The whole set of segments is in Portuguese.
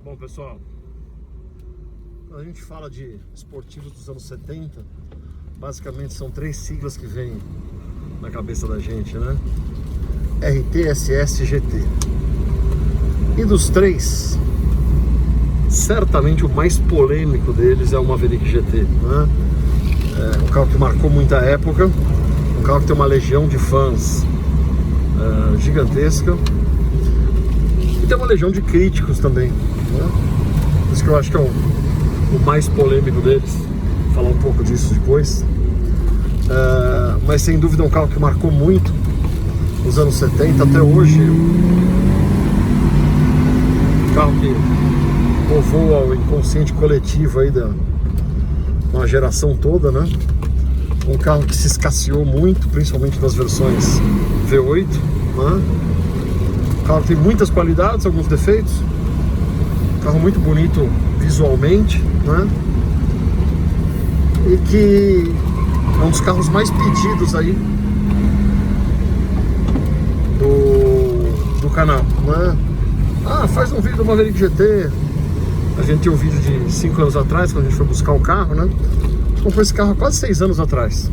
Bom, pessoal, quando a gente fala de esportivos dos anos 70, basicamente são três siglas que vêm na cabeça da gente, né? RT, SS, GT. E dos três, certamente o mais polêmico deles é o Maverick GT, né? É um carro que marcou muita época, um carro que tem uma legião de fãs gigantesca e tem uma legião de críticos também, né? Por isso que eu acho que é o mais polêmico deles. Vou falar um pouco disso depois. Mas sem dúvida é um carro que marcou muito os anos 70 até hoje. Um carro que povoa o inconsciente coletivo aí da uma geração toda, né? Um carro que se escasseou muito, principalmente nas versões V8, né? Um carro que tem muitas qualidades, alguns defeitos. Um carro muito bonito visualmente, né? E que é um dos carros mais pedidos aí do canal, né? Faz um vídeo do Maverick GT. A gente tem um vídeo de 5 anos atrás, quando a gente foi buscar o carro, né? Comprei esse carro há quase 6 anos atrás.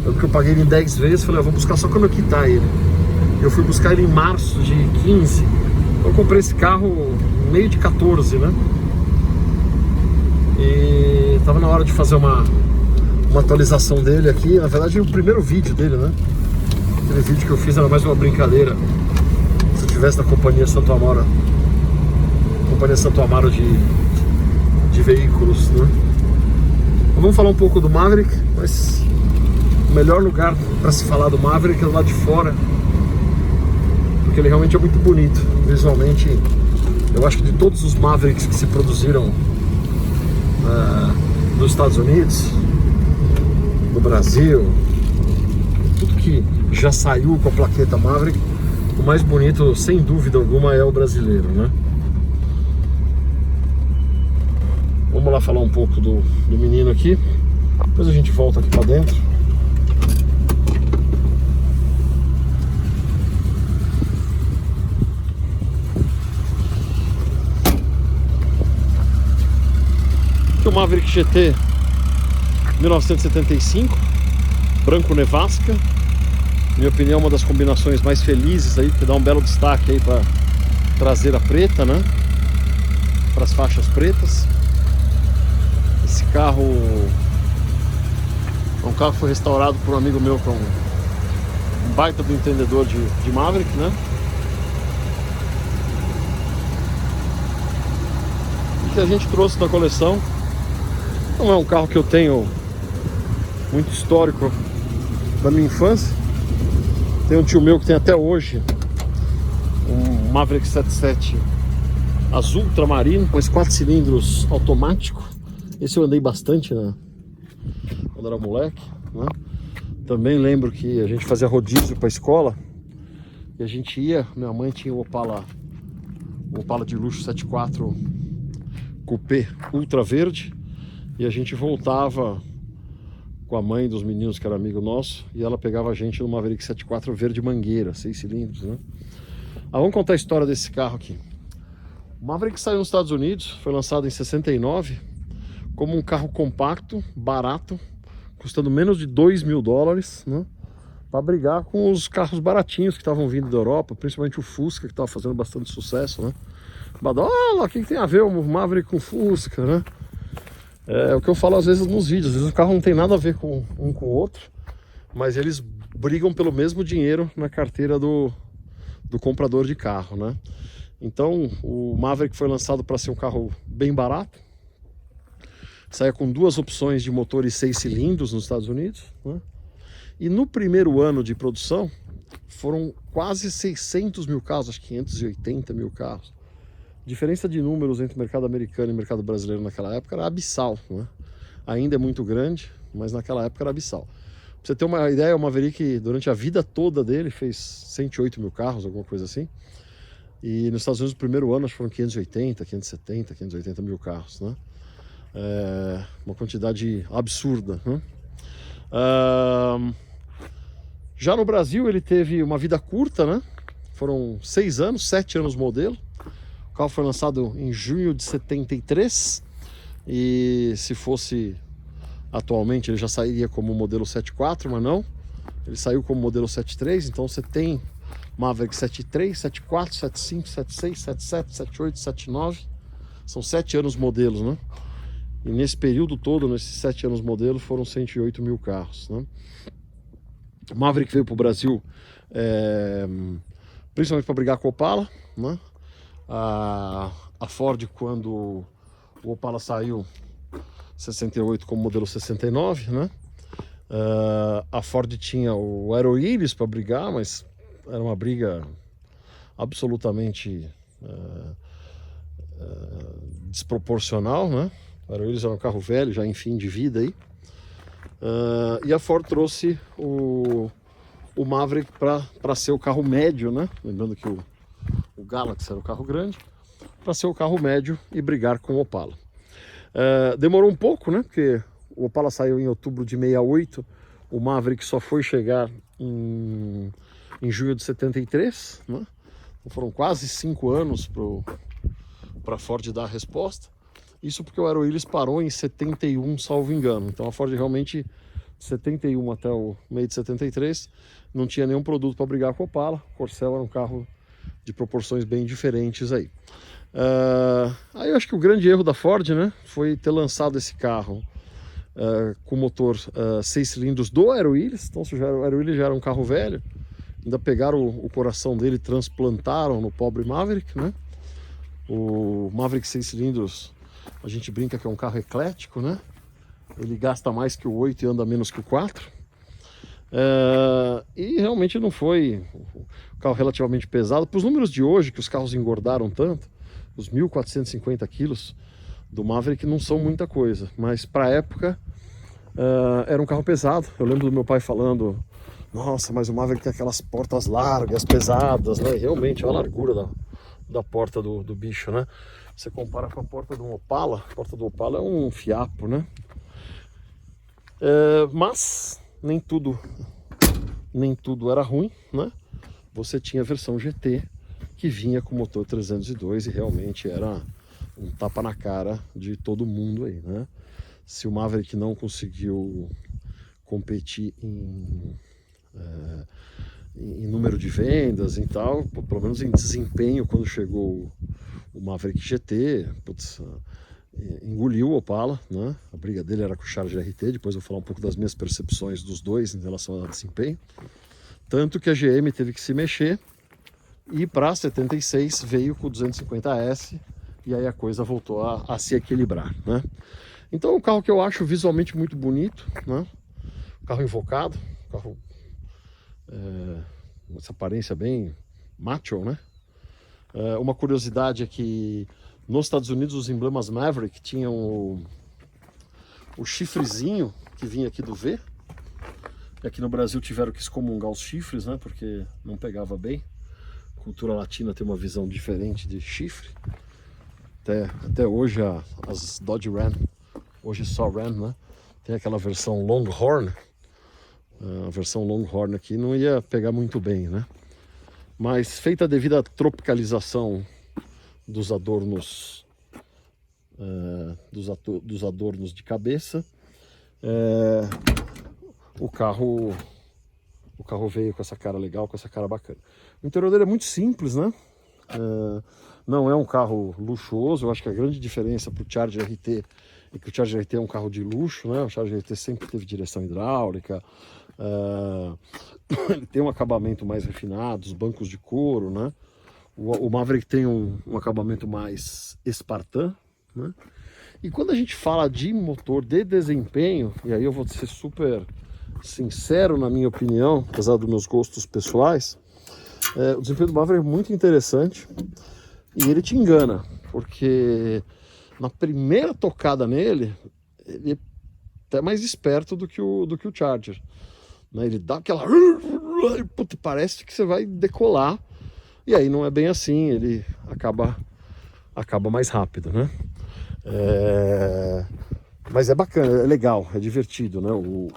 Eu paguei ele em 10 vezes, falei, vou buscar só quando eu quitar ele. Eu fui buscar ele em março de 15. Eu comprei esse carro no meio de 14, né? E tava na hora de fazer uma atualização dele aqui. Na verdade, o primeiro vídeo dele, né? Aquele vídeo que eu fiz era mais uma brincadeira. Se eu tivesse na companhia Santo Amaro, de veículos, né? Vamos falar um pouco do Maverick, mas o melhor lugar para se falar do Maverick é lá de fora, porque ele realmente é muito bonito visualmente. Eu acho que de todos os Mavericks que se produziram nos Estados Unidos, no Brasil, tudo que já saiu com a plaqueta Maverick, o mais bonito, sem dúvida alguma, é o brasileiro, né? Vamos lá falar um pouco do menino aqui, depois a gente volta aqui para dentro. Aqui o Maverick GT 1975, branco nevasca. Minha opinião, uma das combinações mais felizes aí, que dá um belo destaque aí para traseira preta, né? Para as faixas pretas. Esse carro é um carro que foi restaurado por um amigo meu, que é um baita do entendedor de Maverick, né? E que a gente trouxe da coleção. Não é um carro que eu tenho muito histórico da minha infância. Tem um tio meu que tem até hoje um Maverick 77 azul ultramarino, com esse 4 cilindros automático. Esse eu andei bastante, né, quando era moleque, né? Também lembro que a gente fazia rodízio para a escola e a gente ia, minha mãe tinha o Opala de luxo 74 Coupé ultra verde, e a gente voltava com a mãe dos meninos, que era amigo nosso, e ela pegava a gente no Maverick 74 verde mangueira, 6 cilindros, né? Vamos contar a história desse carro aqui. O Maverick saiu nos Estados Unidos, foi lançado em 69 como um carro compacto, barato, custando menos de $2.000, né? Para brigar com os carros baratinhos que estavam vindo da Europa, principalmente o Fusca, que estava fazendo bastante sucesso, né? Olha, o que tem a ver o Maverick com o Fusca, né? É o que eu falo às vezes nos vídeos, às vezes o carro não tem nada a ver com um com o outro, mas eles brigam pelo mesmo dinheiro na carteira do comprador de carro, né? Então o Maverick foi lançado para ser um carro bem barato, saia com 2 opções de motor e 6 cilindros nos Estados Unidos, né? E no primeiro ano de produção foram quase 600 mil carros, acho que 580 mil carros. A diferença de números entre o mercado americano e o mercado brasileiro naquela época era abissal, né? Ainda é muito grande, mas naquela época era abissal. Pra você ter uma ideia, o Maverick, durante a vida toda dele, fez 108 mil carros, alguma coisa assim. E nos Estados Unidos, no primeiro ano, acho que foram 580, 570, 580 mil carros, né? Uma quantidade absurda, né? Já no Brasil ele teve uma vida curta, né? Foram 6 anos, 7 anos modelo. O carro foi lançado em junho de 73 e se fosse atualmente ele já sairia como modelo 74, mas não. Ele saiu como modelo 73, então você tem Maverick 73, 74, 75, 76, 77, 78, 79. São 7 anos modelos, né? E nesse período todo, nesses 7 anos modelo, foram 108 mil carros, né? O Maverick veio para o Brasil principalmente para brigar com o Opala, né? A Ford, quando o Opala saiu 68 como modelo 69, né? A Ford tinha o Aeroiris para brigar, mas era uma briga absolutamente desproporcional, né? O Aeroiris era um carro velho, já em fim de vida aí. E a Ford trouxe o Maverick para ser o carro médio, né? Lembrando que o Galaxy era o carro grande, para ser o carro médio e brigar com o Opala. Demorou um pouco, né? Porque o Opala saiu em outubro de 68, o Maverick só foi chegar em junho de 73, né? Então foram quase 5 anos para a Ford dar a resposta. Isso porque o Aeroiris parou em 71, salvo engano. Então a Ford realmente, de 71 até o meio de 73, não tinha nenhum produto para brigar com o Opala. O Corcel era um carro de proporções bem diferentes aí. Aí eu acho que o grande erro da Ford, né, foi ter lançado esse carro com motor 6 cilindros do Aeroiris. Então o Aeroiris já era um carro velho, ainda pegaram o coração dele e transplantaram no pobre Maverick, né? O Maverick 6 cilindros, a gente brinca que é um carro eclético, né? Ele gasta mais que o 8 e anda menos que o 4. E realmente não foi um carro relativamente pesado. Para os números de hoje, que os carros engordaram tanto, os 1.450 quilos do Maverick não são muita coisa. Mas para a época, era um carro pesado. Eu lembro do meu pai falando: nossa, mas o Maverick tem aquelas portas largas, pesadas, né? E realmente, olha a largura da porta do bicho, né? Você compara com a porta do Opala, a porta do Opala é um fiapo, né? Mas nem tudo era ruim, né? Você tinha a versão GT que vinha com motor 302 e realmente era um tapa na cara de todo mundo aí, né? Se o Maverick não conseguiu competir em número de vendas e tal, pelo menos em desempenho, quando chegou o Maverick GT, engoliu o Opala, né? A briga dele era com o Charger RT. Depois eu vou falar um pouco das minhas percepções dos dois em relação ao desempenho. Tanto que a GM teve que se mexer e para 76 veio com o 250S e aí a coisa voltou a se equilibrar, né? Então é um carro que eu acho visualmente muito bonito, né? Carro invocado, carro essa aparência bem macho, né? Uma curiosidade é que nos Estados Unidos os emblemas Maverick tinham o chifrezinho que vinha aqui do V. E aqui no Brasil tiveram que excomungar os chifres, né? Porque não pegava bem. A cultura latina tem uma visão diferente de chifre. Até hoje as Dodge Ram, hoje só Ram, né? Tem aquela versão Longhorn. A versão Longhorn aqui não ia pegar muito bem, né? Mas feita a devida tropicalização dos adornos dos adornos de cabeça, o carro veio com essa cara legal, com essa cara bacana. O interior dele é muito simples, né? Não é um carro luxuoso. Eu acho que a grande diferença para o Charger RT é que o Charger RT é um carro de luxo, né? O Charger RT sempre teve direção hidráulica, ele tem um acabamento mais refinado, os bancos de couro, né? O Maverick tem um acabamento mais espartano, né? E quando a gente fala de motor de desempenho, e aí eu vou ser super sincero na minha opinião, apesar dos meus gostos pessoais, o desempenho do Maverick é muito interessante e ele te engana, porque na primeira tocada nele, ele é até mais esperto do que o Charger, né? Ele dá aquela... parece que você vai decolar, e aí não é bem assim, ele acaba mais rápido, né? Mas é bacana, é legal, é divertido, né? O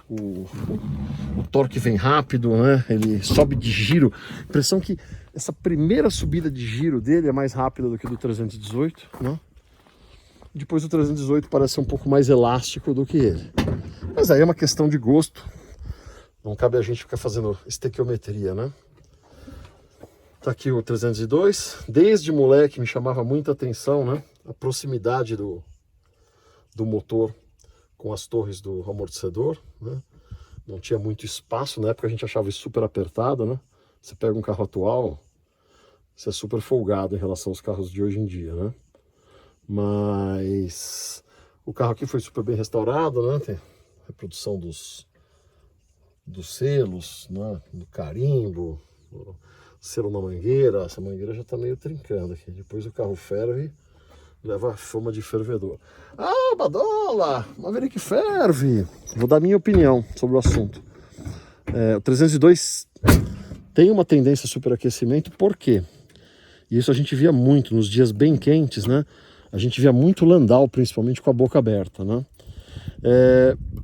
torque vem rápido, né? Ele sobe de giro. Impressão que essa primeira subida de giro dele é mais rápida do que do 318, né? Depois o 318 parece um pouco mais elástico do que ele. Mas aí é uma questão de gosto. Não cabe a gente ficar fazendo estequiometria, né? Tá aqui o 302. Desde moleque me chamava muita atenção, né? A proximidade do motor com as torres do amortecedor, né? Não tinha muito espaço, na época a gente achava isso super apertado, né? Você pega um carro atual, você é super folgado em relação aos carros de hoje em dia, né? Mas o carro aqui foi super bem restaurado, né? Tem reprodução dos selos, né? Do carimbo, o selo na mangueira. Essa mangueira já está meio trincando aqui. Depois o carro ferve, leva a fama de fervedor. Ah, Badola! Maverick ferve! Vou dar minha opinião sobre o assunto. O 302 tem uma tendência a superaquecimento, por quê? E isso a gente via muito nos dias bem quentes, né? A gente via muito Landau, principalmente com a boca aberta, né?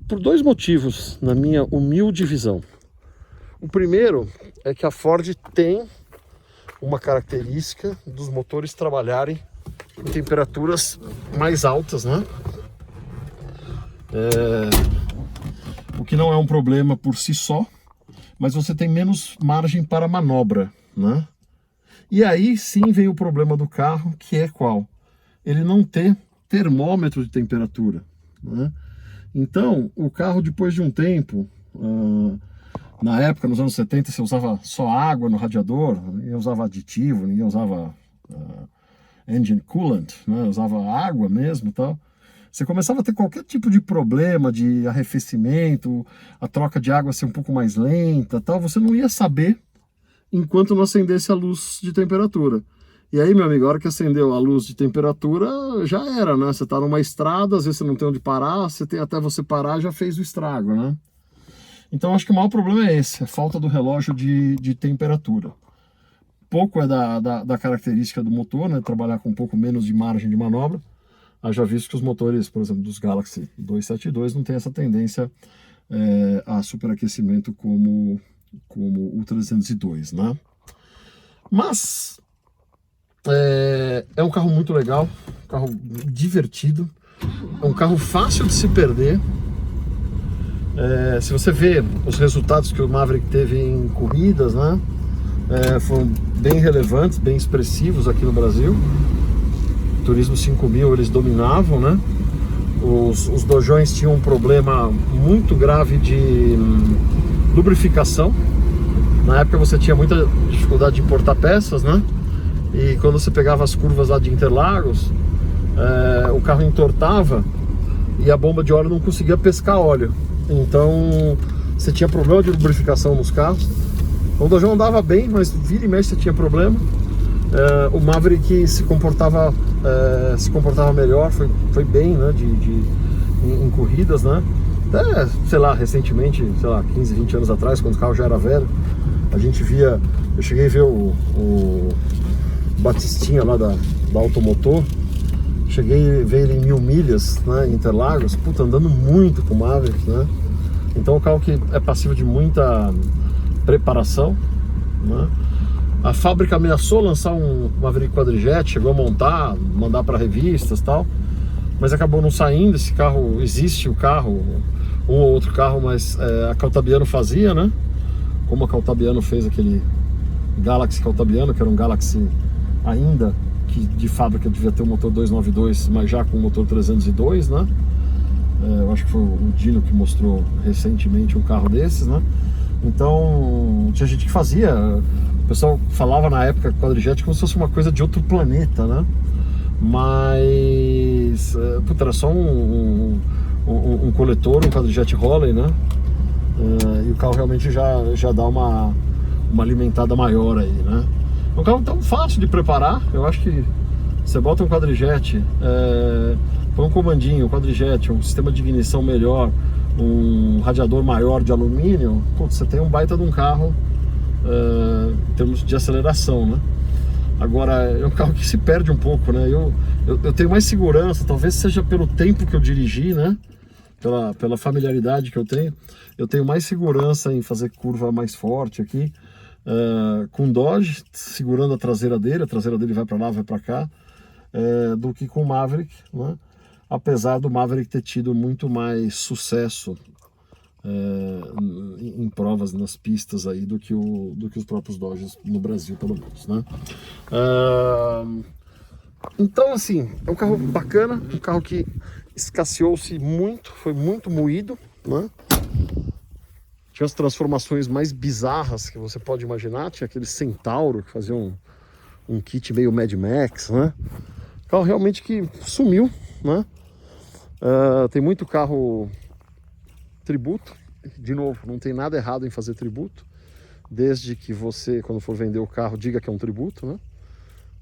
Por dois motivos, na minha humilde visão. O primeiro é que a Ford tem uma característica dos motores trabalharem em temperaturas mais altas, né? O que não é um problema por si só, mas você tem menos margem para manobra, né? E aí sim vem o problema do carro, que é qual? Ele não ter termômetro de temperatura, né? Então, o carro, depois de um tempo, na época, nos anos 70, você usava só água no radiador, ninguém usava aditivo, ninguém usava engine coolant, né? Usava água mesmo e tal. Você começava a ter qualquer tipo de problema de arrefecimento, a troca de água ser um pouco mais lenta, tal, você não ia saber enquanto não acendesse a luz de temperatura. E aí, meu amigo, a hora que acendeu a luz de temperatura, já era, né? Você tá numa estrada, às vezes você não tem onde parar, você tem até você parar, já fez o estrago, né? Então, acho que o maior problema é esse, a falta do relógio de temperatura. Pouco é da característica do motor, né? Trabalhar com um pouco menos de margem de manobra. Haja visto que os motores, por exemplo, dos Galaxy 272 não tem essa tendência a superaquecimento como o 302, né? Mas é um carro muito legal, um carro divertido, é um carro fácil de se perder. Se você vê os resultados que o Maverick teve em corridas, né? Foram bem relevantes, bem expressivos aqui no Brasil. Turismo 5000 eles dominavam, né? Os dojões tinham um problema muito grave de lubrificação. Na época você tinha muita dificuldade de importar peças, né? E quando você pegava as curvas lá de Interlagos, o carro entortava e a bomba de óleo não conseguia pescar óleo. Então você tinha problema de lubrificação nos carros. O dojão andava bem, mas vira e mexe você tinha problema. O Maverick se comportava melhor, foi bem, né, em corridas, né? Até, sei lá, recentemente, 15, 20 anos atrás, quando o carro já era velho, a gente via, eu cheguei a ver o Batistinha lá da Automotor, cheguei a ver ele em 1000 milhas, né, em Interlagos, puta, andando muito com o Maverick, né? Então é um carro que é passivo de muita preparação, né? A fábrica ameaçou lançar um Maverick Quadrijet, chegou a montar, mandar para revistas e tal, mas acabou não saindo. Esse carro, existe o carro, um ou outro carro, mas a Caltabiano fazia, né? Como a Caltabiano fez aquele Galaxy Caltabiano, que era um Galaxy ainda, que de fábrica devia ter um motor 292, mas já com o motor 302, né? Eu acho que foi o Dino que mostrou recentemente um carro desses, né? Então, tinha gente que fazia. O pessoal falava na época Quadrijet como se fosse uma coisa de outro planeta, né? Mas puta, era só um coletor, um Quadrijet Holley, né? E o carro realmente já dá uma alimentada maior aí, né? É um carro tão fácil de preparar. Eu acho que você bota um Quadrijet, põe um comandinho, um Quadrijet, um sistema de ignição melhor, um radiador maior de alumínio, putz, você tem um baita de um carro em termos de aceleração, né? Agora, é um carro que se perde um pouco, né? Eu tenho mais segurança, talvez seja pelo tempo que eu dirigi, né? pela familiaridade que eu tenho mais segurança em fazer curva mais forte aqui, com Dodge, segurando a traseira dele vai para lá, vai para cá, do que com o Maverick, né? Apesar do Maverick ter tido muito mais sucesso em provas nas pistas aí do que os próprios Dodges no Brasil, pelo menos, né? Então, assim, é um carro bacana, um carro que escasseou-se muito, foi muito moído, né? Tinha as transformações mais bizarras que você pode imaginar. Tinha aquele Centauro que fazia um kit meio Mad Max, né? Carro realmente que sumiu, né? Tem muito carro tributo. De novo, não tem nada errado em fazer tributo, desde que você, quando for vender o carro, diga que é um tributo, né?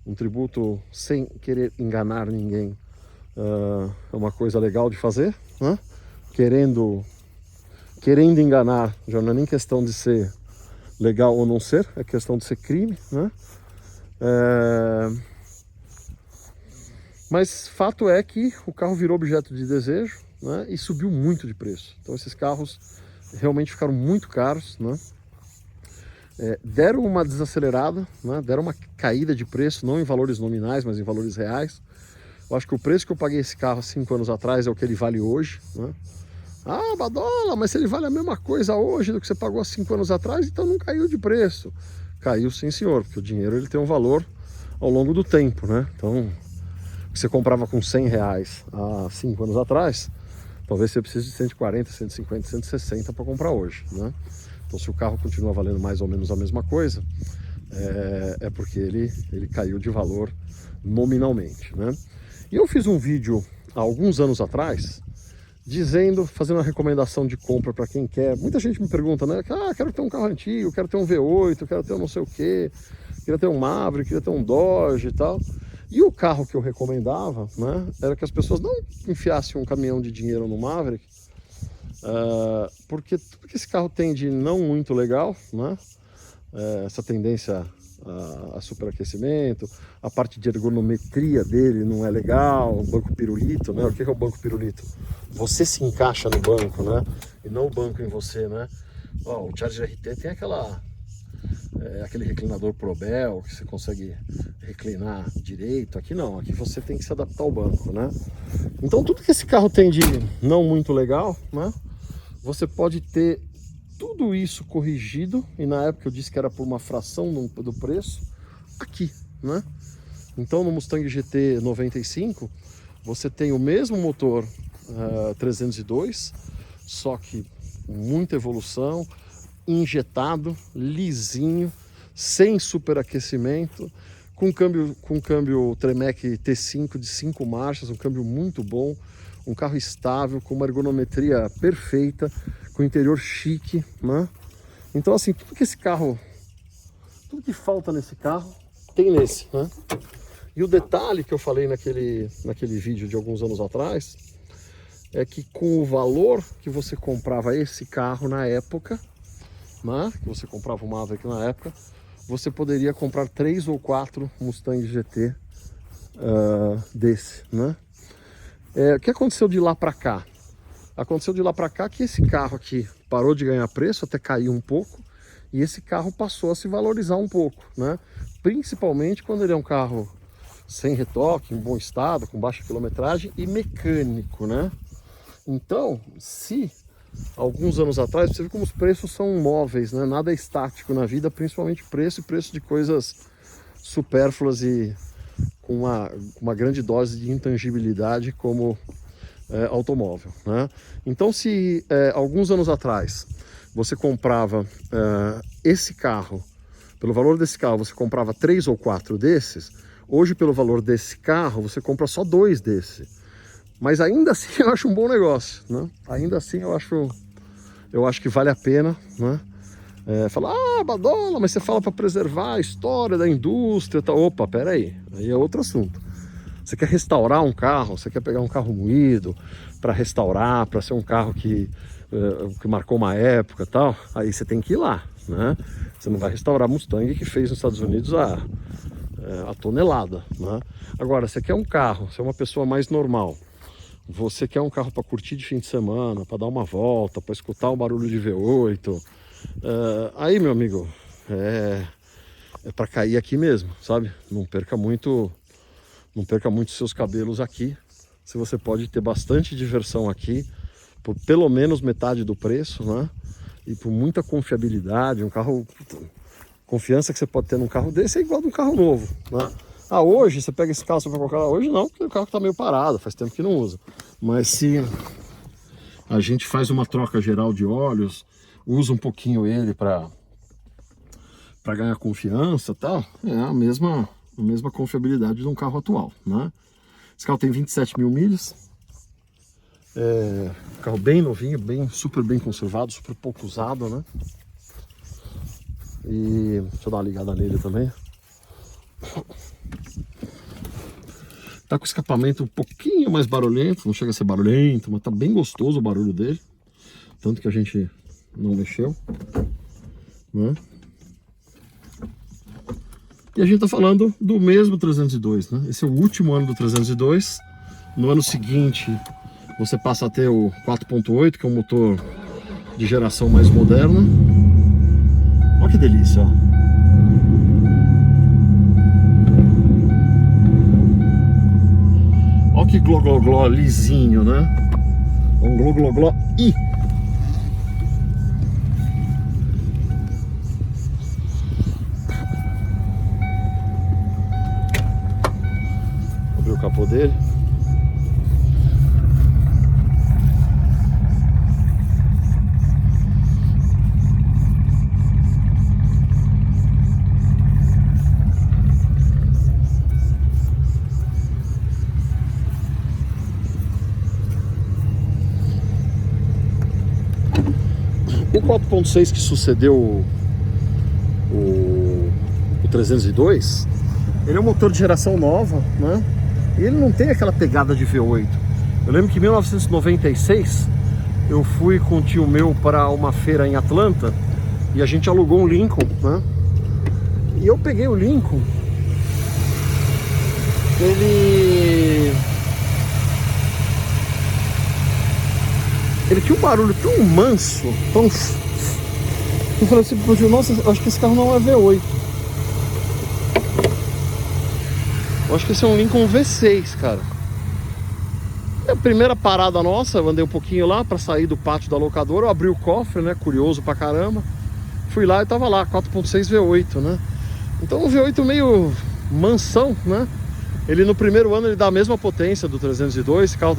Um tributo sem querer enganar ninguém é uma coisa legal de fazer, né? Querendo enganar, já não é nem questão de ser legal ou não ser, é questão de ser crime, né? Mas fato é que o carro virou objeto de desejo, né? E subiu muito de preço. Então esses carros realmente ficaram muito caros, né? Deram uma desacelerada, né? Deram uma caída de preço, não em valores nominais, mas em valores reais. Eu acho que o preço que eu paguei esse carro há 5 anos atrás é o que ele vale hoje, né? Ah, Badola, mas se ele vale a mesma coisa hoje do que você pagou há 5 anos atrás, então não caiu de preço. Caiu sim, senhor, porque o dinheiro ele tem um valor ao longo do tempo, né? Então, o que você comprava com 100 reais há 5 anos atrás, talvez você precise de 140, 150, 160 para comprar hoje, né? Então, se o carro continua valendo mais ou menos a mesma coisa, é porque ele caiu de valor nominalmente, né? E eu fiz um vídeo há alguns anos atrás, fazendo uma recomendação de compra para quem quer. Muita gente me pergunta, né? Quero ter um carro antigo, quero ter um V8, quero ter um não sei o que, queria ter um Maverick, queria ter um Dodge e tal. E o carro que eu recomendava, né, era que as pessoas não enfiassem um caminhão de dinheiro no Maverick, porque tudo que esse carro tem de não muito legal, né, essa tendência a superaquecimento, a parte de ergonometria dele não é legal, o banco pirulito, né? O que é o banco pirulito? Você se encaixa no banco, né? E não o banco em você, né? O Charger RT tem aquele reclinador Probel que você consegue reclinar direito. Aqui não, aqui você tem que se adaptar ao banco, né? Então tudo que esse carro tem de não muito legal, né? Você pode ter tudo isso corrigido, e na época eu disse que era por uma fração do preço, aqui, né? Então no Mustang GT 95, você tem o mesmo motor 302, só que muita evolução, injetado, lisinho, sem superaquecimento, com câmbio Tremec T5 de 5 marchas, um câmbio muito bom, um carro estável, com uma ergonometria perfeita, com interior chique, né? Então assim, tudo que falta nesse carro, tem nesse, né? E o detalhe que eu falei naquele vídeo de alguns anos atrás, é que com o valor que você comprava esse carro na época, né? Que você comprava o Maverick na época, você poderia comprar 3 ou 4 Mustang GT desse, né? O que aconteceu de lá para cá? Aconteceu de lá para cá que esse carro aqui parou de ganhar preço, até caiu um pouco, e esse carro passou a se valorizar um pouco, né? Principalmente quando ele é um carro sem retoque, em bom estado, com baixa quilometragem e mecânico, né? Então, se alguns anos atrás, você vê como os preços são móveis, né? Nada é estático na vida, principalmente preço de coisas supérfluas e com uma grande dose de intangibilidade como automóvel, né? Então, se alguns anos atrás você comprava esse carro, pelo valor desse carro você comprava 3 ou 4 desses, hoje pelo valor desse carro você compra só 2 desses. Mas ainda assim eu acho um bom negócio, né? Ainda assim eu acho que vale a pena, né? Falar, Badola, mas você fala para preservar a história da indústria, tá? Opa, peraí, aí é outro assunto. Você quer restaurar um carro, você quer pegar um carro moído para restaurar, para ser um carro que marcou uma época e tal, aí você tem que ir lá, né? Você não vai restaurar Mustang que fez nos Estados Unidos a tonelada, né? Agora, você quer um carro, você é uma pessoa mais normal, você quer um carro para curtir de fim de semana, para dar uma volta, para escutar o barulho de V8, aí, meu amigo, é para cair aqui mesmo, sabe? Não perca muito seus cabelos aqui. Se você pode ter bastante diversão aqui, por pelo menos metade do preço, né? E por muita confiabilidade, um carro... Confiança que você pode ter num carro desse é igual de um carro novo, né? Ah, hoje você pega esse carro para colocar lá, hoje não, porque o carro está meio parado, faz tempo que não usa. Mas se a gente faz uma troca geral de óleos, usa um pouquinho ele para ganhar confiança e tal, é a mesma confiabilidade de um carro atual, né? Esse carro tem 27 mil milhas, carro bem novinho, super bem conservado, super pouco usado, né? E deixa eu dar uma ligada nele também. Tá com o escapamento um pouquinho mais barulhento, não chega a ser barulhento, mas tá bem gostoso o barulho dele. Tanto que a gente não mexeu, né? E a gente tá falando do mesmo 302, né? Esse é o último ano do 302. No ano seguinte, você passa a ter o 4.8, que é um motor de geração mais moderna. Olha que delícia, ó. Olha que gló-gló-gló lisinho, né? Um gló-gló-gló I. Abrir o capô dele. O 4.6 que sucedeu o 302, ele é um motor de geração nova, né? E ele não tem aquela pegada de V8. Eu lembro que em 1996 eu fui com um tio meu para uma feira em Atlanta e a gente alugou um Lincoln, né? E eu peguei o Lincoln, ele tinha um barulho tão manso, tão... Eu falei assim pro tio, nossa, eu acho que esse carro não é V8. Eu acho que esse é um Lincoln V6, cara. E a primeira parada nossa, eu andei um pouquinho lá pra sair do pátio da locadora, eu abri o cofre, né, curioso pra caramba. Fui lá e tava lá, 4.6 V8, né. Então um V8 meio mansão, né. Ele no primeiro ano ele dá a mesma potência do 302, esse carro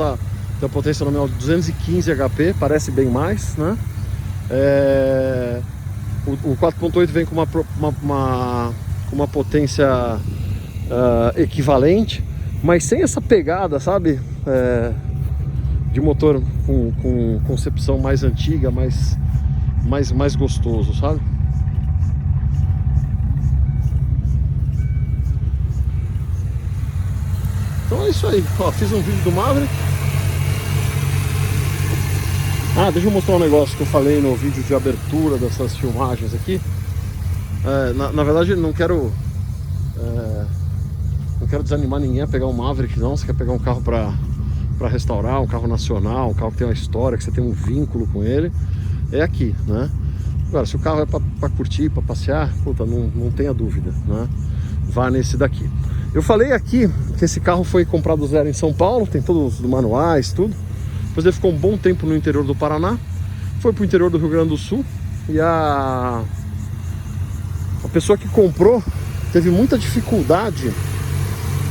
tem a potência nominal de 215 HP, parece bem mais, né? O 4.8 vem com uma potência equivalente, mas sem essa pegada, sabe? De motor com concepção mais antiga, mais gostoso, sabe? Então é isso aí. Ó, fiz um vídeo do Maverick. Ah, deixa eu mostrar um negócio que eu falei no vídeo de abertura dessas filmagens aqui. Na verdade, não quero desanimar ninguém a pegar um Maverick, não. Você quer pegar um carro para restaurar, um carro nacional, um carro que tem uma história, que você tem um vínculo com ele, é aqui, né? Agora, se o carro é para curtir, para passear, puta, não tenha dúvida, né? Vá nesse daqui. Eu falei aqui que esse carro foi comprado zero em São Paulo, tem todos os manuais, tudo. Depois ele ficou um bom tempo no interior do Paraná, foi para o interior do Rio Grande do Sul, e a pessoa que comprou teve muita dificuldade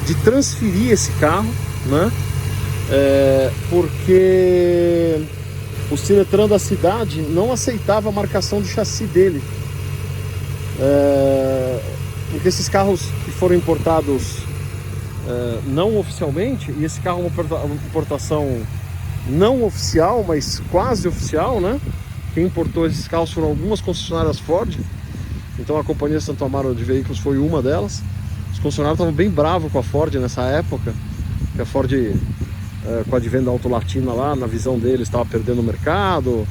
de transferir esse carro, né? Porque o Sinetran da cidade não aceitava a marcação de chassi dele, porque esses carros que foram importados não oficialmente, e esse carro é uma importação não oficial, mas quase oficial, né? Quem importou esses carros foram algumas concessionárias Ford. Então a companhia Santo Amaro de Veículos foi uma delas. Os concessionários estavam bem bravos com a Ford nessa época, que a Ford, com a advento da Auto Latina lá, na visão deles, estava perdendo o mercado,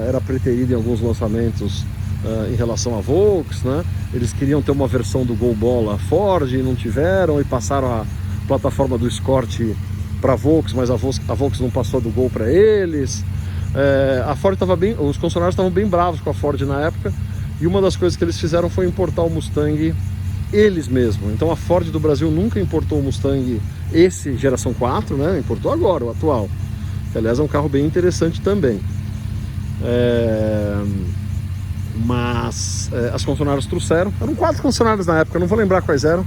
era preterida em alguns lançamentos em relação a Volks, né? Eles queriam ter uma versão do Gol Bola Ford e não tiveram, e passaram a plataforma do Escort para a Volks, mas a Volks não passou do Gol para eles. A Ford estava bem, os concessionários estavam bem bravos com a Ford na época, e uma das coisas que eles fizeram foi importar o Mustang eles mesmos. Então a Ford do Brasil nunca importou o Mustang esse geração 4, né? Importou agora, o atual, que aliás é um carro bem interessante também. Mas as concessionárias trouxeram, eram 4 concessionárias na época, não vou lembrar quais eram,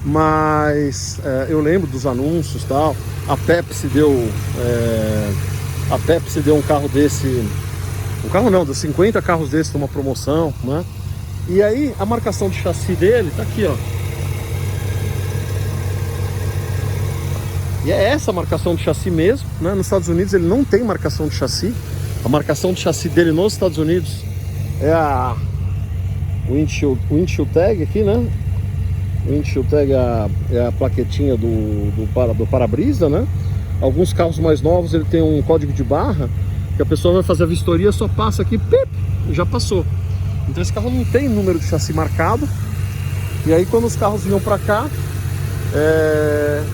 mas eu lembro dos anúncios e tal. A Pepsi deu um carro desse, um carro não, deu 50 carros desses numa promoção, né? E aí a marcação de chassi dele tá aqui, ó. E é essa marcação de chassi mesmo, né? Nos Estados Unidos ele não tem marcação de chassi. A marcação de chassi dele nos Estados Unidos é a windshield tag aqui, né? Windshield tag é a plaquetinha do para-brisa, né? Alguns carros mais novos ele tem um código de barra que a pessoa vai fazer a vistoria, só passa aqui, pip, já passou. Então esse carro não tem número de chassi marcado. E aí quando os carros vinham para cá,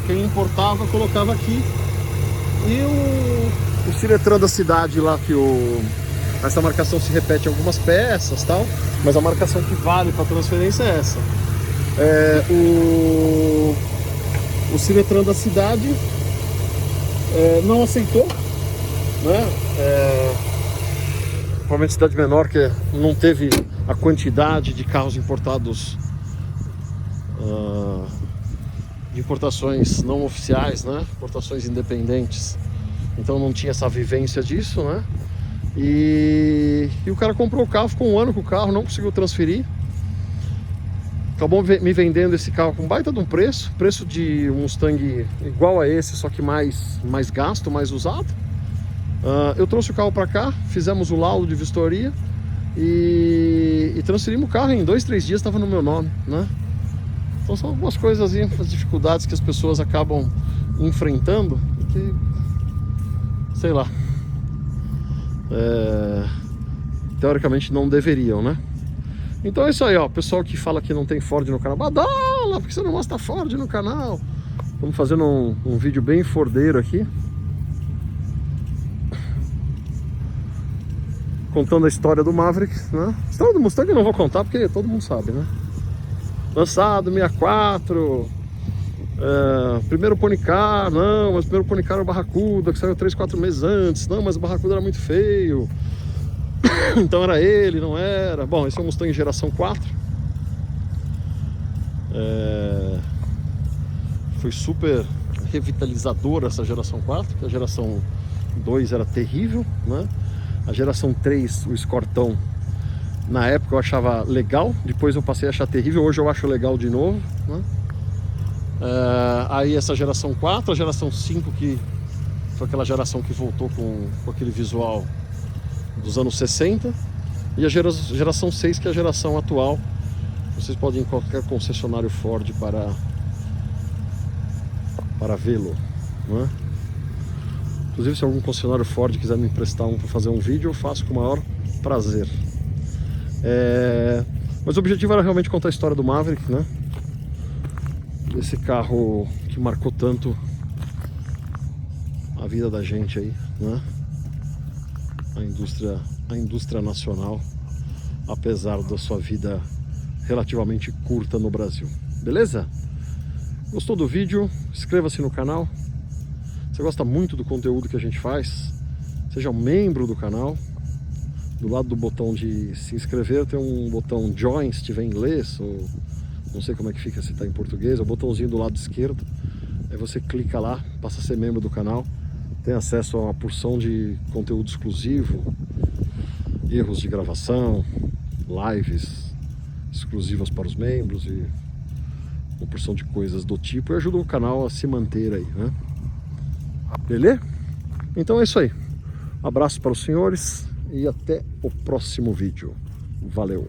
quem importava colocava aqui. E o Ciretran da cidade lá, que essa marcação se repete em algumas peças, tal, mas a marcação que vale para transferência é essa. O Ciretran da cidade não aceitou, né? Provavelmente cidade menor que não teve a quantidade de carros importados, de importações não oficiais, né? Importações independentes. Então não tinha essa vivência disso, né? E o cara comprou o carro, ficou um ano com o carro, não conseguiu transferir. Acabou me vendendo esse carro com baita de um preço de um Mustang igual a esse, só que mais gasto, mais usado. Eu trouxe o carro para cá, fizemos o laudo de vistoria e transferimos o carro. Em 2, 3 dias estava no meu nome, né? Então são algumas coisas, as dificuldades que as pessoas acabam enfrentando, que, sei lá, teoricamente não deveriam, né? Então é isso aí, ó. O pessoal que fala que não tem Ford no canal, Badola, por que você não mostra Ford no canal? Estamos fazendo um vídeo bem fordeiro aqui, contando a história do Maverick, né? A história do Mustang eu não vou contar porque todo mundo sabe, né? Lançado 64, primeiro Pony Car, não, mas o primeiro Pony Car era o Barracuda, que saiu 3, 4 meses antes, não, mas o Barracuda era muito feio, então era ele, não era. Bom, esse é um Mustang geração 4, foi super revitalizadora essa geração 4, porque a geração 2 era terrível, né? A geração 3, o Escortão, na época eu achava legal, depois eu passei a achar terrível, hoje eu acho legal de novo, né? Aí essa geração 4, a geração 5, que foi aquela geração que voltou com aquele visual dos anos 60, e a geração 6, que é a geração atual. Vocês podem ir em qualquer concessionário Ford para vê-lo, né? Inclusive, se algum concessionário Ford quiser me emprestar um para fazer um vídeo, eu faço com o maior prazer. Mas o objetivo era realmente contar a história do Maverick, né? Esse carro que marcou tanto a vida da gente aí, né? A indústria nacional, apesar da sua vida relativamente curta no Brasil. Beleza? Gostou do vídeo? Inscreva-se no canal. Você gosta muito do conteúdo que a gente faz? Seja um membro do canal. Do lado do botão de se inscrever tem um botão Join, se tiver em inglês, ou não sei como é que fica, se está em português, é o botãozinho do lado esquerdo. Aí você clica lá, passa a ser membro do canal, tem acesso a uma porção de conteúdo exclusivo, erros de gravação, lives exclusivas para os membros e uma porção de coisas do tipo, e ajuda o canal a se manter aí, né? Beleza? Então é isso aí. Abraço para os senhores e até o próximo vídeo. Valeu!